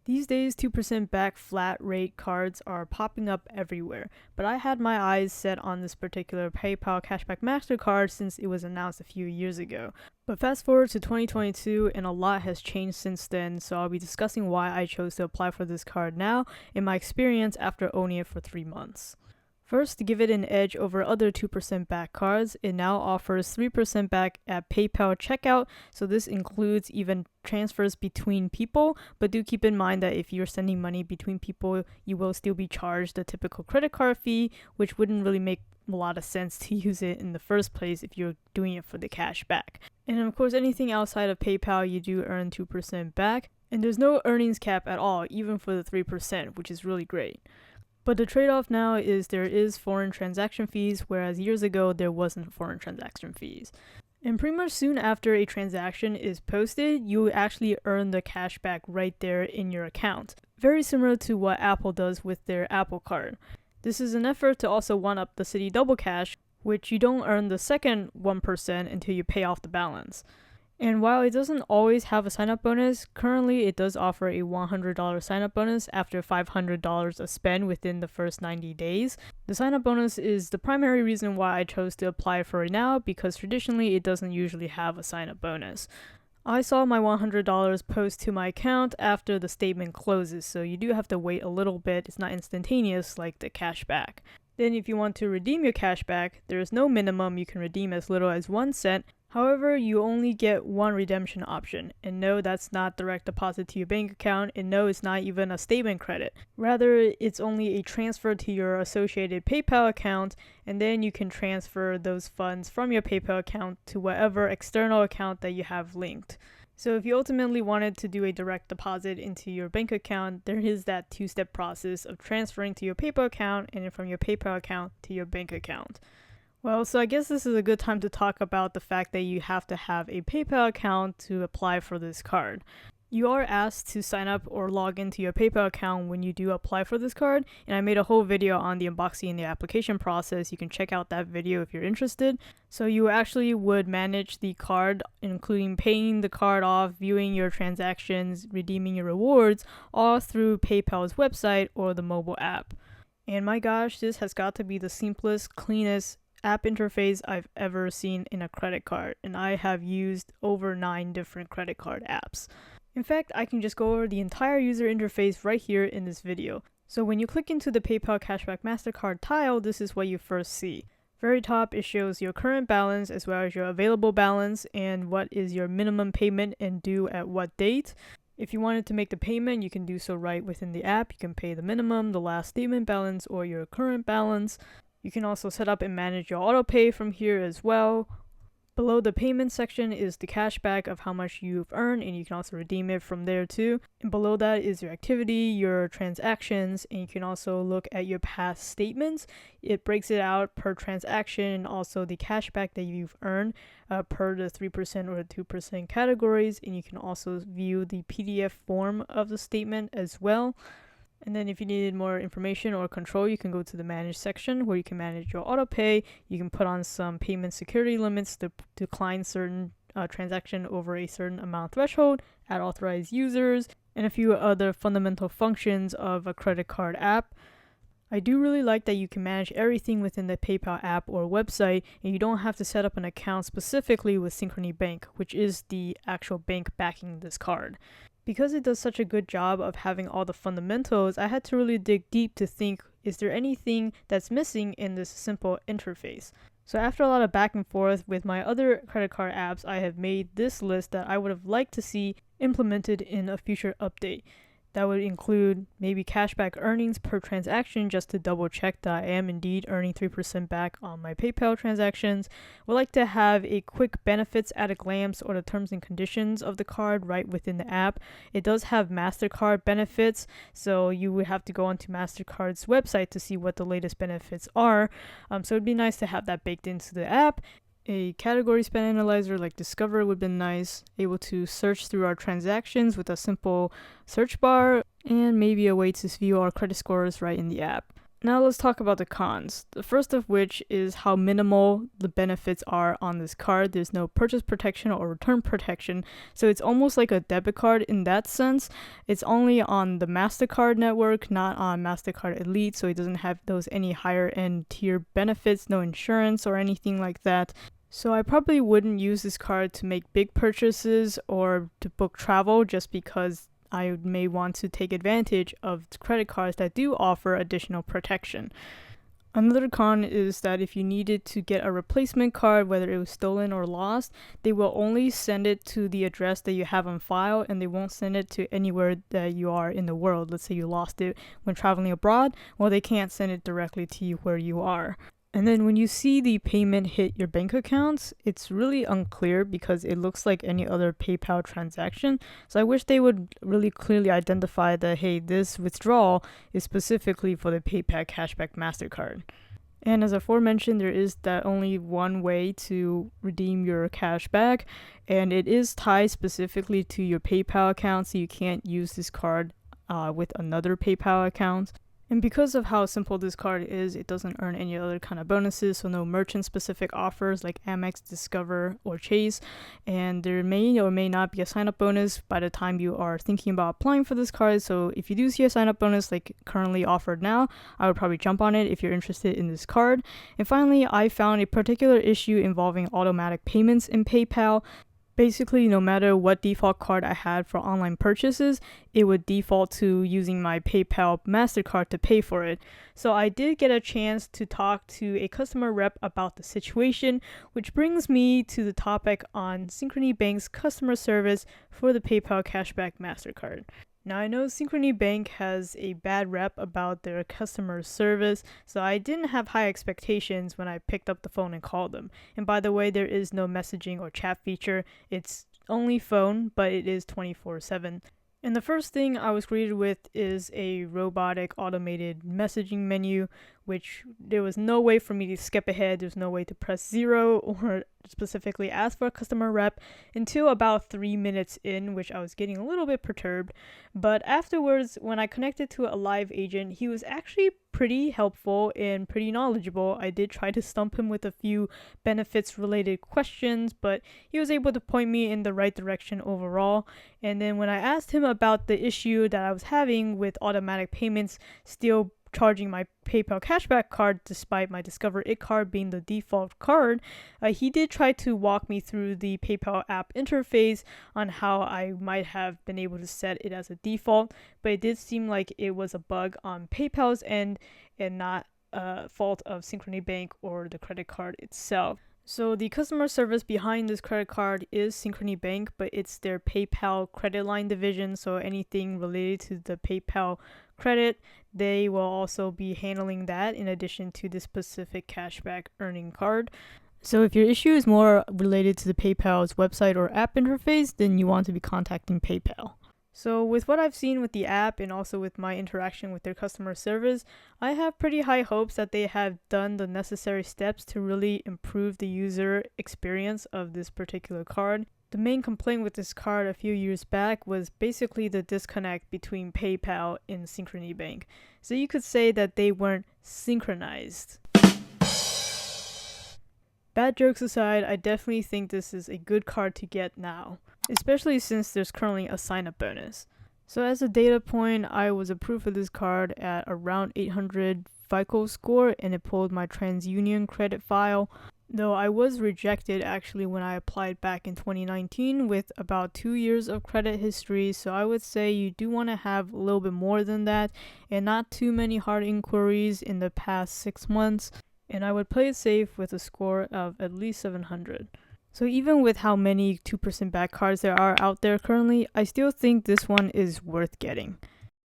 These days, 2% back flat rate cards are popping up everywhere, but I had my eyes set on this particular PayPal Cashback Mastercard since it was announced a few years ago. But fast forward to 2022 and a lot has changed since then, so I'll be discussing why I chose to apply for this card now and my experience after owning it for 3 months. First, to give it an edge over other 2% back cards, it now offers 3% back at PayPal checkout, so this includes even transfers between people, but do keep in mind that if you're sending money between people, you will still be charged the typical credit card fee, which wouldn't really make a lot of sense to use it in the first place if you're doing it for the cash back. And of course, anything outside of PayPal, you do earn 2% back, and there's no earnings cap at all, even for the 3%, which is really great. But the trade-off now is there is foreign transaction fees, whereas years ago there wasn't foreign transaction fees. And pretty much soon after a transaction is posted, you actually earn the cash back right there in your account. Very similar to what Apple does with their Apple Card. This is an effort to also one-up the Citi Double Cash, which you don't earn the second 1% until you pay off the balance. And while it doesn't always have a sign-up bonus, currently it does offer a $100 sign-up bonus after $500 of spend within the first 90 days. The sign-up bonus is the primary reason why I chose to apply for it now, because traditionally it doesn't usually have a sign-up bonus. I saw my $100 post to my account after the statement closes, so you do have to wait a little bit. It's not instantaneous like the cashback. Then if you want to redeem your cashback, there is no minimum. You can redeem as little as 1 cent. However, you only get one redemption option, and no, that's not direct deposit to your bank account, and no, it's not even a statement credit. Rather, it's only a transfer to your associated PayPal account, and then you can transfer those funds from your PayPal account to whatever external account that you have linked. So if you ultimately wanted to do a direct deposit into your bank account, there is that 2-step process of transferring to your PayPal account and then from your PayPal account to your bank account. Well, so I guess this is a good time to talk about the fact that you have to have a PayPal account to apply for this card. You are asked to sign up or log into your PayPal account when you do apply for this card, and I made a whole video on the unboxing and the application process. You can check out that video if you're interested. So you actually would manage the card, including paying the card off, viewing your transactions, redeeming your rewards, all through PayPal's website or the mobile app. And my gosh, this has got to be the simplest, cleanest app interface I've ever seen in a credit card, and I have used over 9 different credit card apps. In fact, I can just go over the entire user interface right here in this video. So when you click into the PayPal Cashback Mastercard tile, this is what you first see. Very top, it shows your current balance as well as your available balance and what is your minimum payment and due at what date. If you wanted to make the payment, you can do so right within the app. You can pay the minimum, the last statement balance, or your current balance. You can also set up and manage your auto pay from here as well. Below the payment section is the cashback of how much you've earned, and you can also redeem it from there too. And below that is your activity, your transactions, and you can also look at your past statements. It breaks it out per transaction and also the cashback that you've earned per the 3% or the 2% categories, and you can also view the PDF form of the statement as well. And then if you needed more information or control, you can go to the manage section where you can manage your auto pay. You can put on some payment security limits to decline certain transaction over a certain amount threshold, add authorized users, and a few other fundamental functions of a credit card app. I do really like that you can manage everything within the PayPal app or website, and you don't have to set up an account specifically with Synchrony Bank, which is the actual bank backing this card. Because it does such a good job of having all the fundamentals, I had to really dig deep to think, is there anything that's missing in this simple interface? So after a lot of back and forth with my other credit card apps, I have made this list that I would have liked to see implemented in a future update. That would include maybe cashback earnings per transaction just to double check that I am indeed earning 3% back on my PayPal transactions. Would like to have a quick benefits at a glance or the terms and conditions of the card right within the app. It does have Mastercard benefits, so you would have to go onto Mastercard's website to see what the latest benefits are. So it'd be nice to have that baked into the app. A category spend analyzer like Discover would have been nice, able to search through our transactions with a simple search bar, and maybe a way to view our credit scores right in the app. Now let's talk about the cons. The first of which is how minimal the benefits are on this card. There's no purchase protection or return protection, so it's almost like a debit card in that sense. It's only on the Mastercard network, not on Mastercard Elite, so it doesn't have those any higher end tier benefits, no insurance or anything like that. So I probably wouldn't use this card to make big purchases or to book travel just because I may want to take advantage of credit cards that do offer additional protection. Another con is that if you needed to get a replacement card, whether it was stolen or lost, they will only send it to the address that you have on file, and they won't send it to anywhere that you are in the world. Let's say you lost it when traveling abroad, well, they can't send it directly to you where you are. And then when you see the payment hit your bank accounts, it's really unclear because it looks like any other PayPal transaction. So I wish they would really clearly identify that, hey, this withdrawal is specifically for the PayPal Cashback Mastercard. And as aforementioned, there is that only one way to redeem your cash back, and it is tied specifically to your PayPal account, so you can't use this card with another PayPal account. And because of how simple this card is, it doesn't earn any other kind of bonuses, so no merchant-specific offers like Amex, Discover, or Chase. And there may or may not be a sign-up bonus by the time you are thinking about applying for this card. So if you do see a sign-up bonus like currently offered now, I would probably jump on it if you're interested in this card. And finally, I found a particular issue involving automatic payments in PayPal. Basically, no matter what default card I had for online purchases, it would default to using my PayPal Mastercard to pay for it. So I did get a chance to talk to a customer rep about the situation, which brings me to the topic on Synchrony Bank's customer service for the PayPal Cashback Mastercard. Now, I know Synchrony Bank has a bad rep about their customer service, so I didn't have high expectations when I picked up the phone and called them. And by the way, there is no messaging or chat feature. It's only phone, but it is 24/7. And the first thing I was greeted with is a robotic automated messaging menu, which there was no way for me to skip ahead. There's no way to press 0 or specifically ask for a customer rep until about 3 minutes in, which I was getting a little bit perturbed. But afterwards, when I connected to a live agent, he was actually pretty helpful and pretty knowledgeable. I did try to stump him with a few benefits related questions, but he was able to point me in the right direction overall. And then when I asked him about the issue that I was having with automatic payments still charging my PayPal cashback card despite my Discover It card being the default card, he did try to walk me through the PayPal app interface on how I might have been able to set it as a default, but it did seem like it was a bug on PayPal's end and not a fault of Synchrony Bank or the credit card itself. So the customer service behind this credit card is Synchrony Bank, but it's their PayPal credit line division, so anything related to the PayPal credit, they will also be handling that in addition to the specific cashback earning card. So if your issue is more related to the PayPal's website or app interface, then you want to be contacting PayPal. So with what I've seen with the app and also with my interaction with their customer service, I have pretty high hopes that they have done the necessary steps to really improve the user experience of this particular card. The main complaint with this card a few years back was basically the disconnect between PayPal and Synchrony Bank. So you could say that they weren't synchronized. Bad jokes aside, I definitely think this is a good card to get now, especially since there's currently a sign-up bonus. So as a data point, I was approved for this card at around 800 FICO score, and it pulled my TransUnion credit file, though I was rejected actually when I applied back in 2019 with about 2 years of credit history. So I would say you do want to have a little bit more than that and not too many hard inquiries in the past 6 months. And I would play it safe with a score of at least 700. So even with how many 2% back cards there are out there currently, I still think this one is worth getting.